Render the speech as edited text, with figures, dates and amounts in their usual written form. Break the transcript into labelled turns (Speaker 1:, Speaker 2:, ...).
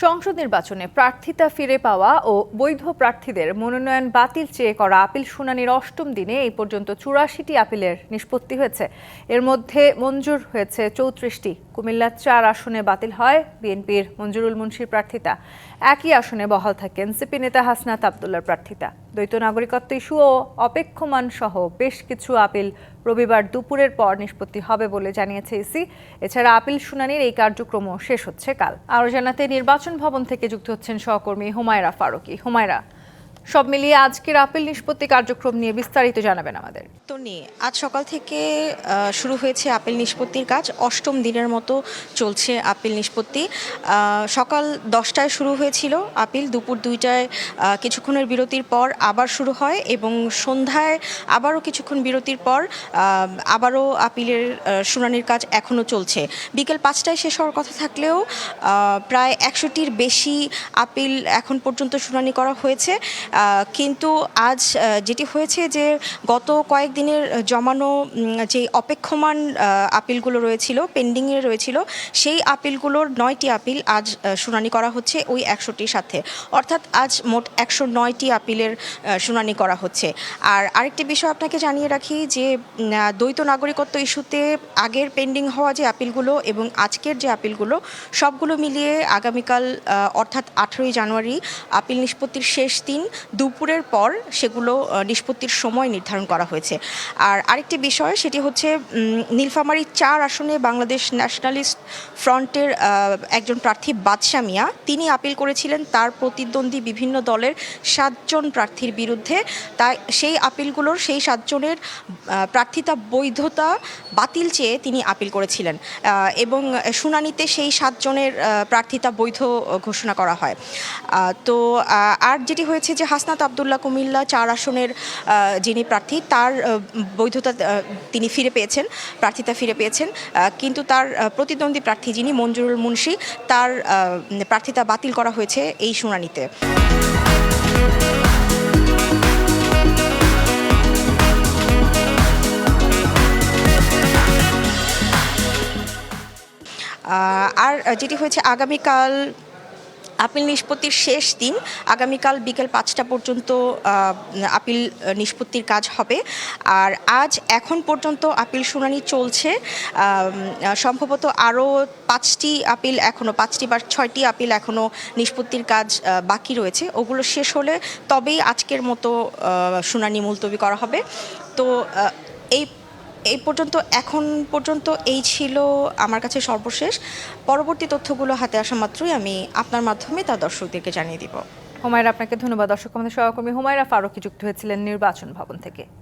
Speaker 1: সংসদ নির্বাচনে প্রার্থিতা ফিরে পাওয়া ও বৈধ প্রার্থীদের মনোনয়ন বাতিল চেয়ে করা আপিল শুনানির অষ্টম দিনে এই পর্যন্ত ৮৪টি আপিলের নিষ্পত্তি হয়েছে। এর মধ্যে মঞ্জুর হয়েছে ৩৪টি। কুমিল্লা ৪ আসনে বাতিল হয় বিএনপির মঞ্জুরুল মুন্সির প্রার্থিতা। একই আসনে বহাল থাকে এনসিপি নেতা হাসনাত আবদুল্লাহর প্রার্থিতা। দ্বৈত নাগরিকত্ব ইস্যু ও অপেক্ষমান সহ বেশ কিছু আপিল রবিবার দুপুরের পর নিষ্পত্তি হবে বলে জানিয়েছে ইসি। এছাড়া আপিল শুনানির এই কার্যক্রমও শেষ হচ্ছে কাল। আরও জানাতে নির্বাচন ভবন থেকে যুক্ত হচ্ছেন সহকর্মী হুমায়রা ফারুকী। হুমায়রা, সব মিলিয়ে আজকের আপিল নিষ্পত্তি কার্যক্রম নিয়ে বিস্তারিত জানাবেন আমাদের।
Speaker 2: আজ সকাল থেকে শুরু হয়েছে আপিল নিষ্পত্তির কাজ। অষ্টম দিনের মতো চলছে আপিল নিষ্পত্তি। সকাল 10টায় শুরু হয়েছিল আপিল, দুপুর 2টায় কিছুক্ষণের বিরতির পর আবার শুরু হয় এবং সন্ধ্যায় আবারও কিছুক্ষণ বিরতির পর আবারও আপিলের শুনানির কাজ এখনও চলছে। বিকেল 5টায় শেষ হওয়ার কথা থাকলেও প্রায় 100টির বেশি আপিল এখন পর্যন্ত শুনানি করা হয়েছে। কিন্তু আজ যেটি হয়েছে যে গত কয়েকদিনের জমানো যে অপেক্ষমান আপিলগুলো রয়েছিল, পেন্ডিংয়ে রয়েছিল, সেই আপিলগুলোর 9টি আপিল আজ শুনানি করা হচ্ছে ওই 100টির সাথে। অর্থাৎ আজ মোট 109টি আপিলের শুনানি করা হচ্ছে। আর আরেকটি বিষয় আপনাকে জানিয়ে রাখি যে দ্বৈত নাগরিকত্ব ইস্যুতে আগের পেন্ডিং হওয়া যে আপিলগুলো এবং আজকের যে আপিলগুলো সবগুলো মিলিয়ে আগামীকাল অর্থাৎ 18ই জানুয়ারি আপিল নিষ্পত্তির শেষ দিন দুপুরের পর সেগুলো নিষ্পত্তির সময় নির্ধারণ করা হয়েছে। আর আরেকটি বিষয় সেটি হচ্ছে নীলফামারী 4 আসনে বাংলাদেশ ন্যাশনালিস্ট ফ্রন্টের একজন প্রার্থী বাদশা মিয়া, তিনি আপিল করেছিলেন তার প্রতিদ্বন্দ্বী বিভিন্ন দলের 7 জন প্রার্থীর বিরুদ্ধে। তাই সেই আপিলগুলোর সেই 7 জনের প্রার্থিতা বৈধতা বাতিল চেয়ে তিনি আপিল করেছিলেন এবং শুনানিতে সেই 7 জনের প্রার্থিতা বৈধ ঘোষণা করা হয়। তো আর যেটি হয়েছে যে হাসনাত আবদুল্লাহ কুমিল্লা 4 আসনের যিনি প্রার্থী, তার বৈধতা তিনি ফিরে পেয়েছেন, প্রার্থিতা ফিরে পেয়েছেন, কিন্তু তার প্রতিদ্বন্দ্বী প্রার্থী যিনি মঞ্জুরুল মুন্সি, তার প্রার্থিতা বাতিল করা হয়েছে এই শুনানিতে। আর যেটি হয়েছে আগামীকাল আপিল নিষ্পত্তির শেষ দিন, আগামীকাল বিকেল 5টা পর্যন্ত আপিল নিষ্পত্তির কাজ হবে। আর আজ এখন পর্যন্ত আপিল শুনানি চলছে। সম্ভবত আরও 5টি আপিল এখনও 5টি বা 6টি আপিল এখনও নিষ্পত্তির কাজ বাকি রয়েছে। ওগুলো শেষ হলে তবেই আজকের মতো শুনানি মুলতবি করা হবে। তো এই পর্যন্ত এখন পর্যন্ত এই ছিল আমার কাছে সর্বশেষ। পরবর্তী তথ্যগুলো হাতে আসা মাত্রই আমি আপনার মাধ্যমে তা দর্শকদেরকে জানিয়ে দিব।
Speaker 1: হুমায়রা, আপনাকে ধন্যবাদ। দর্শক আমাদের সহকর্মী হুমায়রা ফারুকী যুক্ত হয়েছিলেন নির্বাচন ভবন থেকে।